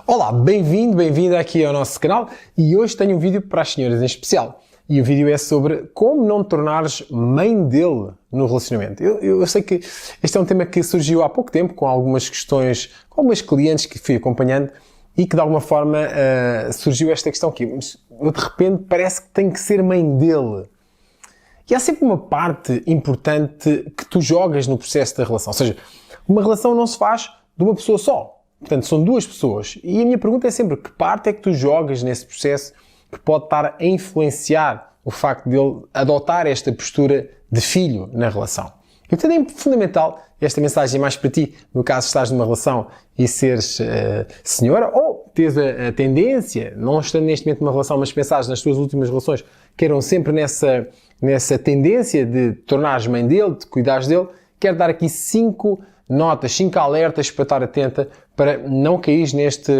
Olá, bem-vinda aqui ao nosso canal e hoje tenho um vídeo para as senhoras em especial. E o vídeo é sobre como não te tornares mãe dele no relacionamento. Eu sei que este é um tema que surgiu há pouco tempo com algumas questões, com algumas clientes que fui acompanhando e que de alguma forma surgiu esta questão aqui. Mas eu de repente parece que tenho que ser mãe dele. E há sempre uma parte importante que tu jogas no processo da relação. Ou seja, uma relação não se faz de uma pessoa só. Portanto, são duas pessoas. E a minha pergunta é sempre, que parte é que tu jogas nesse processo que pode estar a influenciar o facto de ele adotar esta postura de filho na relação? E portanto é fundamental, esta mensagem é mais para ti, no caso estás numa relação e seres senhora, ou tens a tendência, não estando neste momento numa relação, mas pensares nas tuas últimas relações, que eram sempre nessa tendência de te tornares mãe dele, de cuidares dele. Quero dar aqui 5 notas, 5 alertas para estar atenta para não cair neste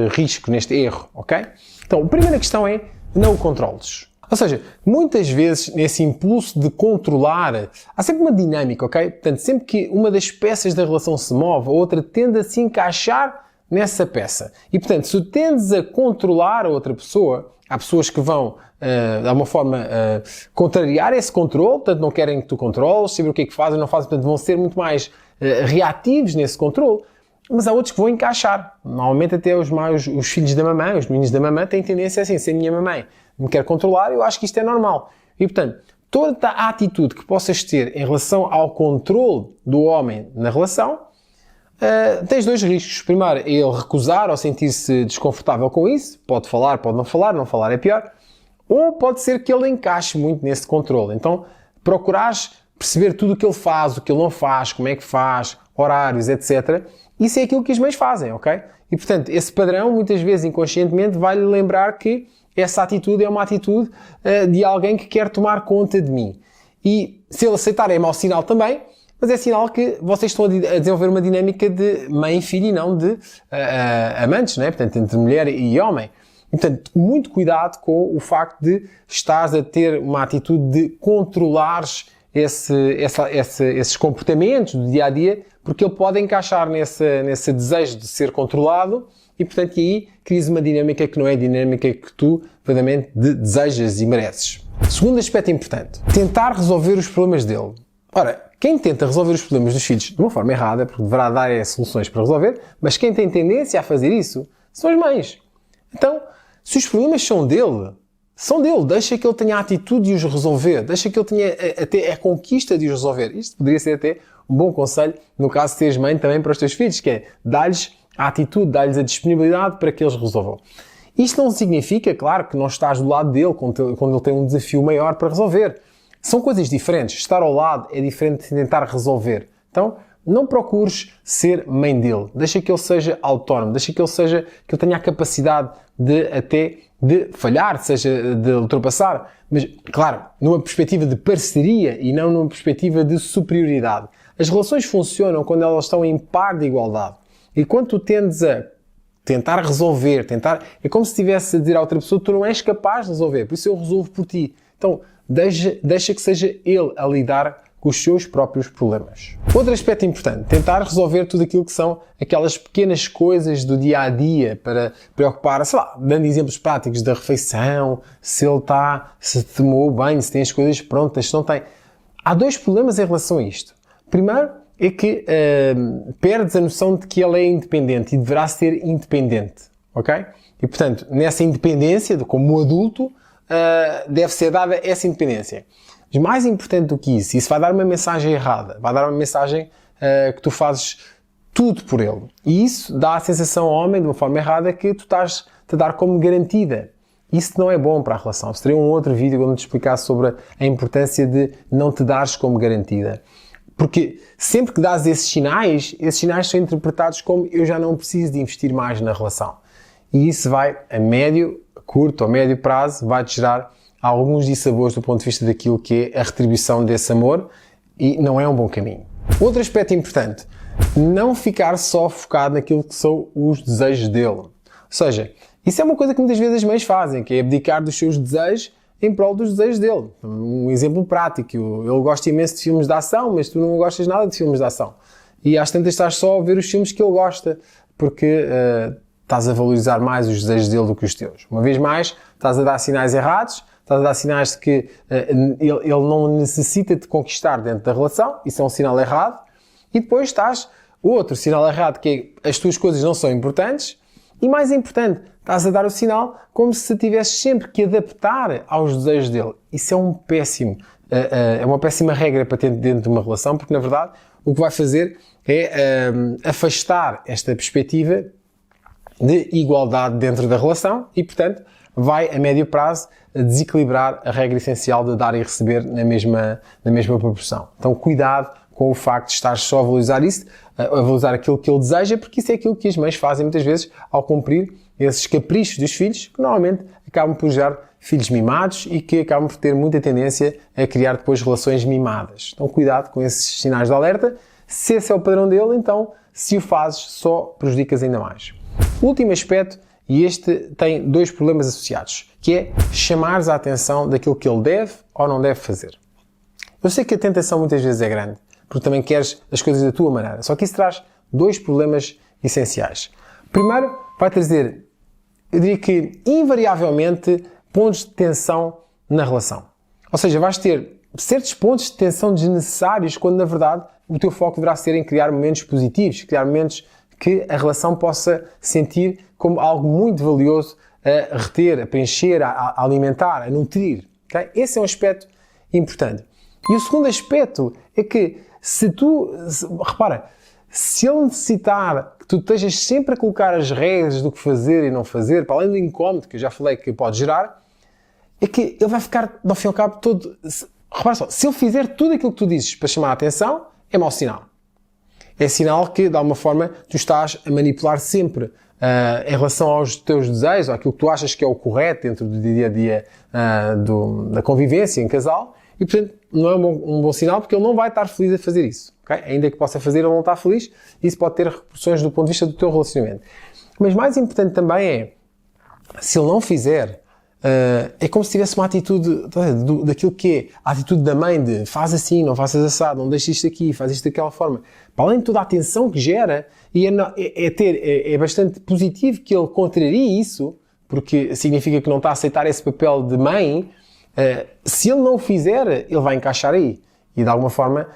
risco, neste erro, ok? Então, a primeira questão é, não o controles. Ou seja, muitas vezes nesse impulso de controlar, há sempre uma dinâmica, ok? Portanto, sempre que uma das peças da relação se move, a outra tende a se encaixar nessa peça. E, portanto, se tu tendes a controlar a outra pessoa, há pessoas que vão, de alguma forma, contrariar esse controle, portanto, não querem que tu controles, saber o que é que fazem, não fazem, portanto, vão ser muito mais reativos nesse controle. Mas há outros que vão encaixar. Normalmente até os filhos da mamãe, os meninos da mamãe têm tendência assim, se a minha mamãe me quer controlar, eu acho que isto é normal. E portanto, toda a atitude que possas ter em relação ao controle do homem na relação, tens 2 riscos. Primeiro, é ele recusar ou sentir-se desconfortável com isso. Pode falar, pode não falar é pior. Ou pode ser que ele encaixe muito nesse controle. Então, procurares perceber tudo o que ele faz, o que ele não faz, como é que faz, horários, etc. Isso é aquilo que as mães fazem, ok? E, portanto, esse padrão, muitas vezes, inconscientemente, vai-lhe lembrar que essa atitude é uma atitude de alguém que quer tomar conta de mim. E, se ele aceitar, é mau sinal também, mas é sinal que vocês estão a desenvolver uma dinâmica de mãe e filho e não de amantes, não é? Portanto, entre mulher e homem. E, portanto, muito cuidado com o facto de estares a ter uma atitude de controlares esses comportamentos do dia-a-dia, porque ele pode encaixar nesse desejo de ser controlado e, portanto, aí crias uma dinâmica que não é a dinâmica que tu, verdadeiramente, desejas e mereces. Segundo aspecto importante, tentar resolver os problemas dele. Ora, quem tenta resolver os problemas dos filhos de uma forma errada, porque deverá dar soluções para resolver, mas quem tem tendência a fazer isso são as mães. Então, se os problemas são dele, deixa que ele tenha a atitude de os resolver, deixa que ele tenha até a conquista de os resolver. Isto poderia ser até um bom conselho, no caso de teres mãe, também para os teus filhos, que é dar-lhes a atitude, dar-lhes a disponibilidade para que eles resolvam. Isto não significa, claro, que não estás do lado dele quando ele tem um desafio maior para resolver. São coisas diferentes. Estar ao lado é diferente de tentar resolver. Então, não procures ser mãe dele. Deixa que ele seja autónomo, deixa que ele tenha a capacidade de falhar, seja de ultrapassar, mas, claro, numa perspectiva de parceria e não numa perspectiva de superioridade. As relações funcionam quando elas estão em par de igualdade. E quando tu tendes a tentar resolver, é como se estivesse a dizer à outra pessoa, tu não és capaz de resolver, por isso eu resolvo por ti. Então, deixa que seja ele a lidar com os seus próprios problemas. Outro aspecto importante, tentar resolver tudo aquilo que são aquelas pequenas coisas do dia-a-dia para preocupar, sei lá, dando exemplos práticos da refeição, se tomou o banho, se tem as coisas prontas, se não tem. Há 2 problemas em relação a isto. Primeiro é que perdes a noção de que ele é independente e deverá ser independente, ok? E, portanto, nessa independência, como adulto, deve ser dada essa independência. Mas mais importante do que isso vai dar uma mensagem errada, vai dar uma mensagem que tu fazes tudo por ele. E isso dá a sensação ao homem, de uma forma errada, que tu estás-te a dar como garantida. Isso não é bom para a relação. Seria um outro vídeo onde te explicasse sobre a importância de não te dares como garantida. Porque sempre que dás esses sinais são interpretados como eu já não preciso de investir mais na relação. E isso vai, a curto ou médio prazo, vai-te gerar alguns dissabores do ponto de vista daquilo que é a retribuição desse amor e não é um bom caminho. Outro aspecto importante, não ficar só focado naquilo que são os desejos dele. Ou seja, isso é uma coisa que muitas vezes as mães fazem, que é abdicar dos seus desejos em prol dos desejos dele. Um exemplo prático, ele gosta imenso de filmes de ação, mas tu não gostas nada de filmes de ação. E às tantas estás só a ver os filmes que ele gosta, porque estás a valorizar mais os desejos dele do que os teus. Uma vez mais, estás a dar sinais errados, estás a dar sinais de que ele não necessita de conquistar dentro da relação, isso é um sinal errado, e depois estás, outro sinal errado, que é as tuas coisas não são importantes, e mais importante, estás a dar o sinal como se tivesses sempre que adaptar aos desejos dele. Isso é é uma péssima regra para ter dentro de uma relação, porque na verdade o que vai fazer é afastar esta perspectiva de igualdade dentro da relação e, portanto, vai a médio prazo desequilibrar a regra essencial de dar e receber na mesma proporção. Então, cuidado com o facto de estar só a valorizar isso, a valorizar aquilo que ele deseja, porque isso é aquilo que as mães fazem muitas vezes ao cumprir esses caprichos dos filhos, que normalmente acabam por gerar filhos mimados e que acabam por ter muita tendência a criar depois relações mimadas. Então, cuidado com esses sinais de alerta. Se esse é o padrão dele, então, se o fazes, só prejudicas ainda mais. O último aspecto, e este tem dois problemas associados, que é chamares a atenção daquilo que ele deve ou não deve fazer. Eu sei que a tentação muitas vezes é grande, porque também queres as coisas da tua maneira. Só que isso traz dois problemas essenciais. Primeiro, vai trazer, eu diria que, invariavelmente, pontos de tensão na relação. Ou seja, vais ter certos pontos de tensão desnecessários quando, na verdade, o teu foco deverá ser em criar momentos positivos, criar momentos que a relação possa sentir como algo muito valioso a reter, a preencher, a alimentar, a nutrir. Okay? Esse é um aspecto importante. E o segundo aspecto é que repara, se ele necessitar que tu estejas sempre a colocar as regras do que fazer e não fazer, para além do incómodo que eu já falei que pode gerar, é que ele vai ficar, ao fim e ao cabo, todo... Repara só, se ele fizer tudo aquilo que tu dizes para chamar a atenção, é mau sinal. É sinal que, de alguma forma, tu estás a manipular sempre em relação aos teus desejos, ou aquilo que tu achas que é o correto dentro do dia-a-dia da convivência em casal, e, portanto, não é um bom sinal, porque ele não vai estar feliz a fazer isso. Okay? Ainda que possa fazer, ele não está feliz, e isso pode ter repercussões do ponto de vista do teu relacionamento. Mas mais importante também é, se ele não fizer, é como se tivesse uma atitude daquilo que é a atitude da mãe de faz assim, não faças assado, não deixes isto aqui, faz isto daquela forma. Para além de toda a atenção que gera, e é bastante positivo que ele contrarie isso, porque significa que não está a aceitar esse papel de mãe. Se ele não o fizer, ele vai encaixar aí. E de alguma forma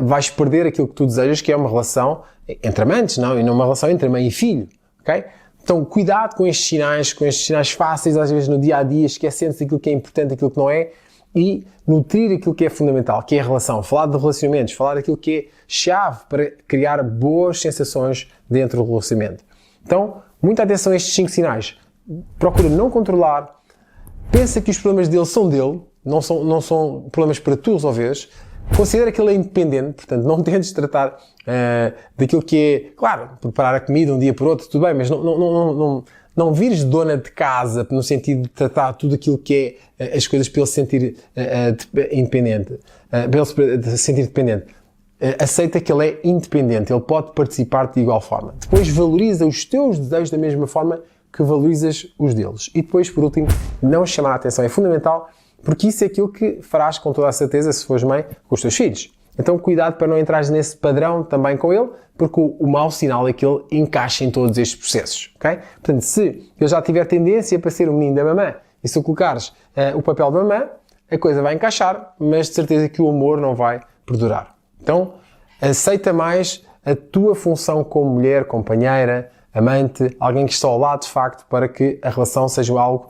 vais perder aquilo que tu desejas, que é uma relação entre amantes, não? E não uma relação entre mãe e filho. Okay? Então, cuidado com estes sinais fáceis, às vezes no dia-a-dia, esquecendo-se daquilo que é importante, daquilo que não é, e nutrir aquilo que é fundamental, que é a relação. Falar de relacionamentos, falar daquilo que é chave para criar boas sensações dentro do relacionamento. Então, muita atenção a estes 5 sinais. Procura não controlar, pensa que os problemas dele são dele, não são problemas para tu resolveres. Considera que ele é independente, portanto, não tentes tratar daquilo que é, claro, preparar a comida um dia por outro, tudo bem, mas não vires dona de casa no sentido de tratar tudo aquilo que é as coisas para ele se sentir independente, para ele se sentir dependente. Aceita que ele é independente, ele pode participar de igual forma. Depois valoriza os teus desejos da mesma forma que valorizas os deles. E depois, por último, não chamar a atenção é fundamental, porque isso é aquilo que farás com toda a certeza se fores mãe com os teus filhos. Então cuidado para não entrares nesse padrão também com ele, porque o mau sinal é que ele encaixa em todos estes processos. Okay? Portanto, se ele já tiver tendência para ser o menino da mamã, e se colocares o papel da mamã, a coisa vai encaixar, mas de certeza que o amor não vai perdurar. Então, aceita mais a tua função como mulher, companheira, amante, alguém que está ao lado de facto, para que a relação seja algo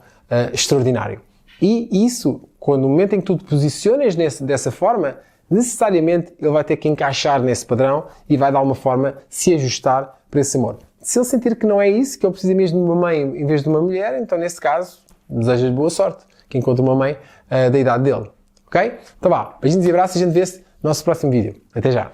extraordinário. E isso, quando no momento em que tu te posicionas dessa forma, necessariamente ele vai ter que encaixar nesse padrão e vai de alguma forma se ajustar para esse amor. Se ele sentir que não é isso, que ele precisa mesmo de uma mãe em vez de uma mulher, então nesse caso, desejas boa sorte, que encontre uma mãe da idade dele. Ok? Então vá, beijinhos e abraços e a gente vê-se no nosso próximo vídeo. Até já!